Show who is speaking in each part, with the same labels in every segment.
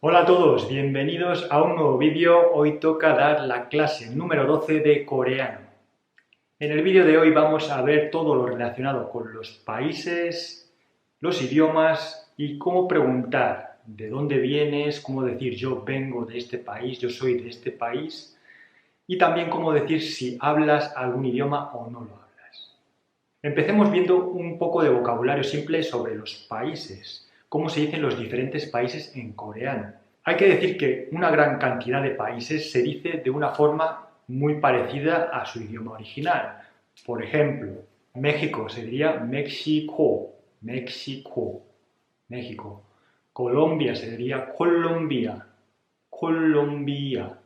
Speaker 1: Hola a todos, bienvenidos a un nuevo vídeo. Hoy toca dar la clase número 12 de coreano. En el vídeo de hoy vamos a ver todo lo relacionado con los países, los idiomas y cómo preguntar de dónde vienes, cómo decir yo vengo de este país, yo soy de este país y también cómo decir si hablas algún idioma o no lo hablas. Empecemos viendo un poco de vocabulario simple sobre los países, cómo se dicen los diferentes países en coreano. Hay que decir que una gran cantidad de países se dice de una forma muy parecida a su idioma original. Por ejemplo, México se diría México, México, México. Colombia se diría Colombia, Colombia.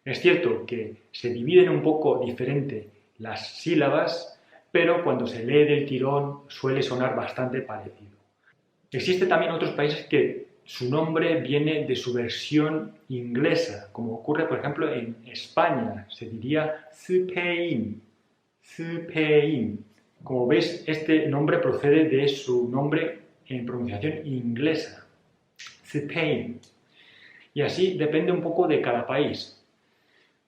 Speaker 1: Es cierto que se dividen un poco diferente las sílabas, pero cuando se lee del tirón suele sonar bastante parecido. Existen también otros países que su nombre viene de su versión inglesa, como ocurre por ejemplo en España, se diría Spain, Spain. Como veis, este nombre procede de su nombre en pronunciación inglesa, Spain. Y así depende un poco de cada país.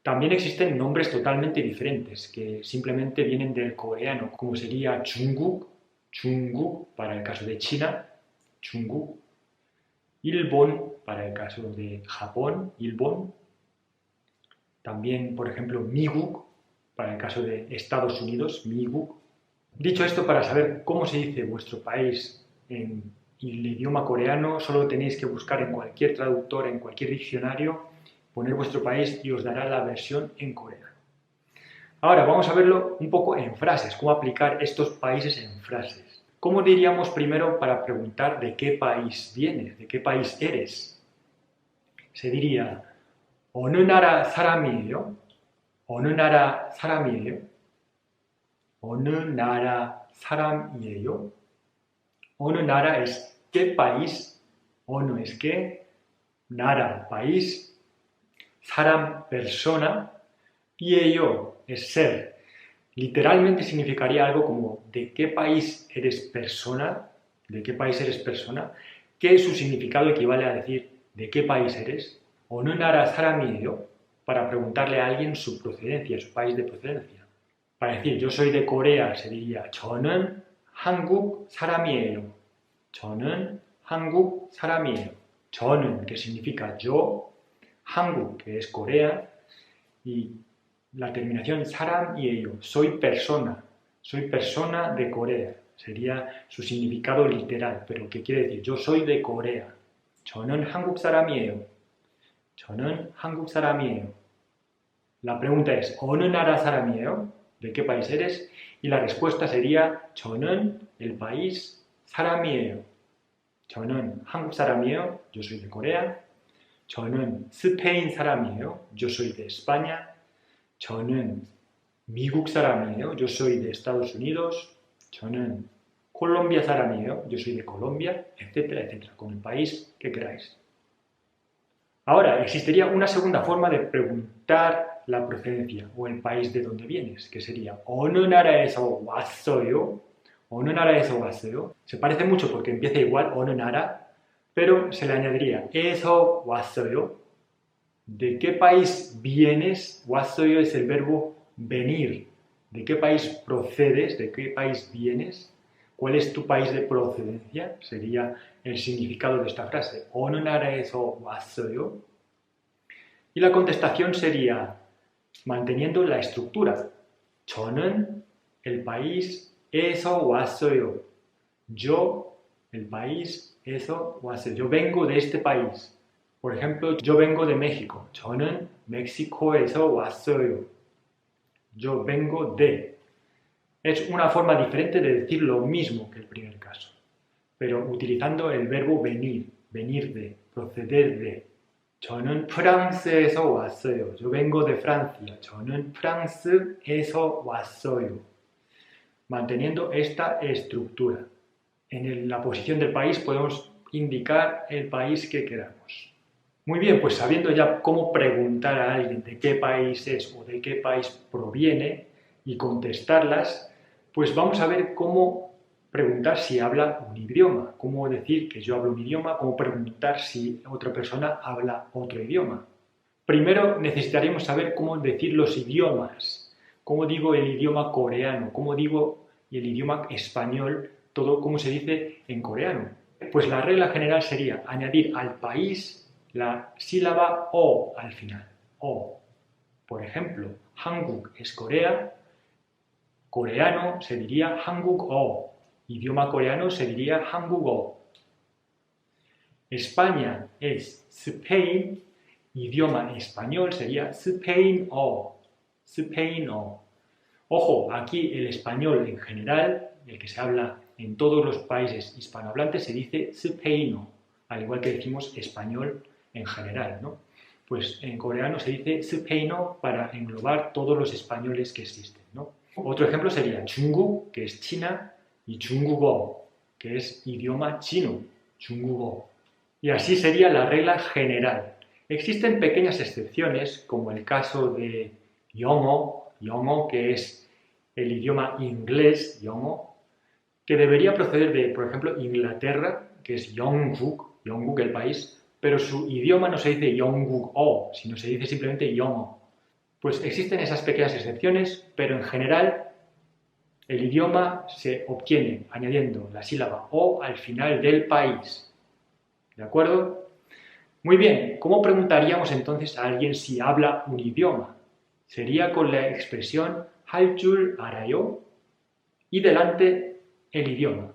Speaker 1: También existen nombres totalmente diferentes que simplemente vienen del coreano, como sería Jungkook, Jungkook para el caso de China, Jungkook, Ilbon para el caso de Japón, Ilbon, también por ejemplo Miguk para el caso de Estados Unidos, Miguk. Dicho esto, para saber cómo se dice vuestro país en el idioma coreano, solo tenéis que buscar en cualquier traductor, en cualquier diccionario, poner vuestro país y os dará la versión en coreano. Ahora vamos a verlo un poco en frases, cómo aplicar estos países en frases. ¿Cómo diríamos primero para preguntar de qué país vienes, de qué país eres? Se diría 어느 나라 사람이에요? 어느 나라 사람이에요? 어느 나라 사람이에요? 어느 나라 es qué país, 어느 es qué, 나라 país, 사람 persona y ello es ser. Literalmente significaría algo como ¿de qué país eres persona? ¿De qué país eres persona? Que su significado equivale a decir ¿de qué país eres? 어느 나라 사람이에요? Para preguntarle a alguien su procedencia, su país de procedencia. Para decir yo soy de Corea se diría 저는 한국 사람이에요. 저는 한국 사람이에요. 저는, que significa yo, 한국, que es Corea, y la terminación saram y ello, soy persona de Corea, sería su significado literal, pero que quiere decir yo soy de Corea. 저는 한국 사람이에요. 저는 한국 사람이에요. La pregunta es 어느 나라 사람이에요? ¿De qué país eres? Y la respuesta sería 저는, el país, 사람이에요. 저는 한국 사람이에요. Yo soy de Corea. 저는 스페인 사람이에요. Yo soy de España. 저는 미국 사람이에요. Yo soy de Estados Unidos. 저는 콜롬비아 사람이에요. Yo soy de Colombia, etcétera, etcétera, con el país que queráis. Ahora, existiría una segunda forma de preguntar la procedencia o el país de donde vienes, que sería 어느 나라에서 왔어요? 어느 나라에서 왔어요? Se parece mucho porque empieza igual 어느 나라, pero se le añadiría 에서 왔어요. ¿De qué país vienes? 왔어요 es el verbo venir. ¿De qué país procedes? ¿De qué país vienes? ¿Cuál es tu país de procedencia? Sería el significado de esta frase. 어느 나라에서 왔어요? Y la contestación sería manteniendo la estructura. 저는, el país, 에서 왔어요. Yo, el país, 에서 왔어요. Yo vengo de este país. Por ejemplo, yo vengo de México. 저는 멕시코에서 왔어요. Yo vengo de. Es una forma diferente de decir lo mismo que el primer caso, pero utilizando el verbo venir, venir de, proceder de. 저는 프랑스에서 왔어요. Yo vengo de Francia. 저는 프랑스에서 왔어요. Manteniendo esta estructura. En la posición del país podemos indicar el país que queramos. Muy bien, pues sabiendo ya cómo preguntar a alguien de qué país es o de qué país proviene y contestarlas, pues vamos a ver cómo preguntar si habla un idioma, cómo decir que yo hablo un idioma, cómo preguntar si otra persona habla otro idioma. Primero necesitaríamos saber cómo decir los idiomas, cómo digo el idioma coreano, cómo digo el idioma español, todo cómo se dice en coreano. Pues la regla general sería añadir al país la sílaba o al final, o. Por ejemplo, Hanguk es Corea, coreano se diría Hanguk-o, idioma coreano se diría Hanguk-o. España es Spain, idioma español sería Spain-o, Spain-o. Ojo, aquí el español en general, el que se habla en todos los países hispanohablantes, se dice Spain-o, al igual que decimos español en general, ¿no? Pues en coreano se dice Spain-o para englobar todos los españoles que existen, ¿no? Otro ejemplo sería Chungu, que es China, y Chungugo, que es idioma chino, Chungugo. Y así sería la regla general. Existen pequeñas excepciones, como el caso de Yongo, que es el idioma inglés, Yongo, que debería proceder de, por ejemplo, Inglaterra, que es Yongguk el país, pero su idioma no se dice Yongguk-o, sino se dice simplemente Yongo. Pues existen esas pequeñas excepciones, pero en general el idioma se obtiene añadiendo la sílaba o al final del país. ¿De acuerdo? Muy bien, ¿cómo preguntaríamos entonces a alguien si habla un idioma? Sería con la expresión 할 줄 알아요 y delante el idioma.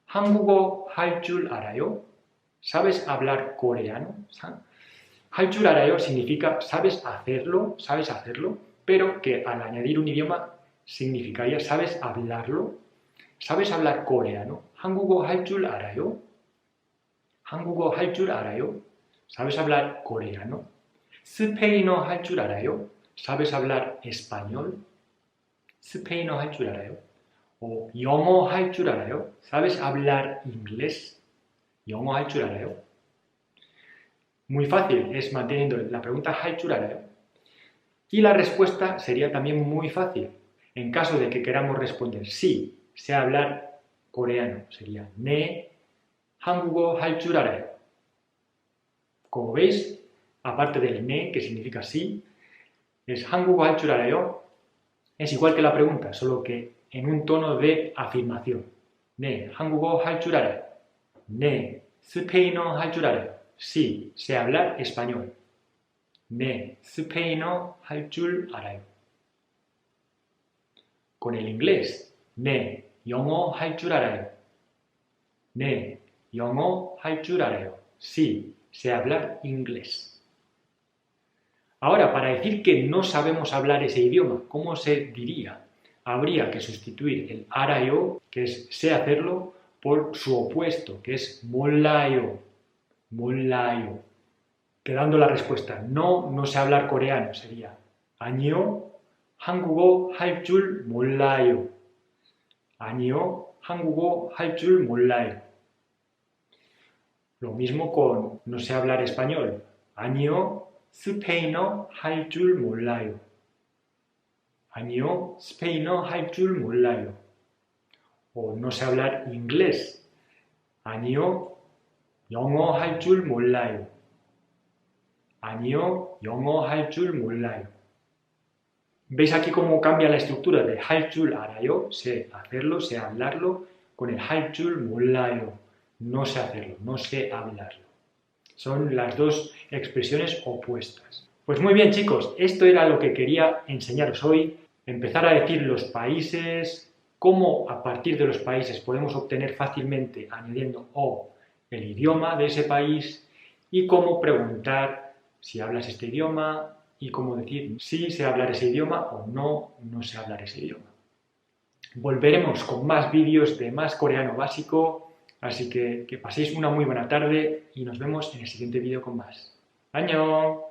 Speaker 1: 한국어 할 줄 알아요? ¿Sabes hablar coreano? 할 줄 알아요 significa ¿sabes hacerlo? Pero que al añadir un idioma significaría ¿sabes hablarlo? ¿Sabes hablar coreano? 한국어 할 줄 알아요? 한국어 할 줄 알아요? ¿Sabes hablar coreano? 스페인어 할 줄 알아요? ¿Sabes hablar español? 스페인어 할 줄 알아요? O 영어 할 줄 알아요? ¿Sabes hablar inglés? 영어 할 줄 알아요? Muy fácil, es manteniendo la pregunta 할 줄 알아요. Y la respuesta sería también muy fácil. En caso de que queramos responder sí, sé hablar coreano, sería 네, 한국어 할 줄 알아요. Como veis, aparte del 네, que significa sí, es 한국어 할 줄 알아요. Es igual que la pregunta, solo que en un tono de afirmación. 네, 한국어 할 줄 알아요. 네, 스페인어 할 줄 알아요. Sí, sé hablar español. 네, 스페인어 할 줄 알아요. Con el inglés, 네, 영어 할 줄 알아요. 네, 영어 할 줄 알아요. Sí, sé hablar inglés. Ahora, para decir que no sabemos hablar ese idioma, ¿cómo se diría? Habría que sustituir el 알아요, que es sé hacerlo, por su opuesto, que es 몰라요. 몰라요. Quedando la respuesta, no sé hablar coreano, sería 아니요, 한국어 할 줄 몰라요. 아니요, 한국어 할 줄 몰라요. Lo mismo con no sé hablar español. 아니요, 스페인어 할 줄 몰라요. 아니요, 스페인어 할 줄 몰라요. O no sé hablar inglés. 아니요, 영어 할 줄 몰라요. 아니요, 영어 할 줄 몰라요. ¿Veis aquí cómo cambia la estructura de 할 줄 알아요? Sé hacerlo, sé hablarlo, con el 할 줄 몰라요. No sé hacerlo, no sé hablarlo. Son las dos expresiones opuestas. Pues muy bien, chicos, esto era lo que quería enseñaros hoy. Empezar a decir los países, cómo a partir de los países podemos obtener fácilmente, añadiendo o, el idioma de ese país y cómo preguntar si hablas este idioma y cómo decir si sé hablar ese idioma o no sé hablar ese idioma. Volveremos con más vídeos de más coreano básico, así que paséis una muy buena tarde y nos vemos en el siguiente vídeo con más. ¡Annyeong!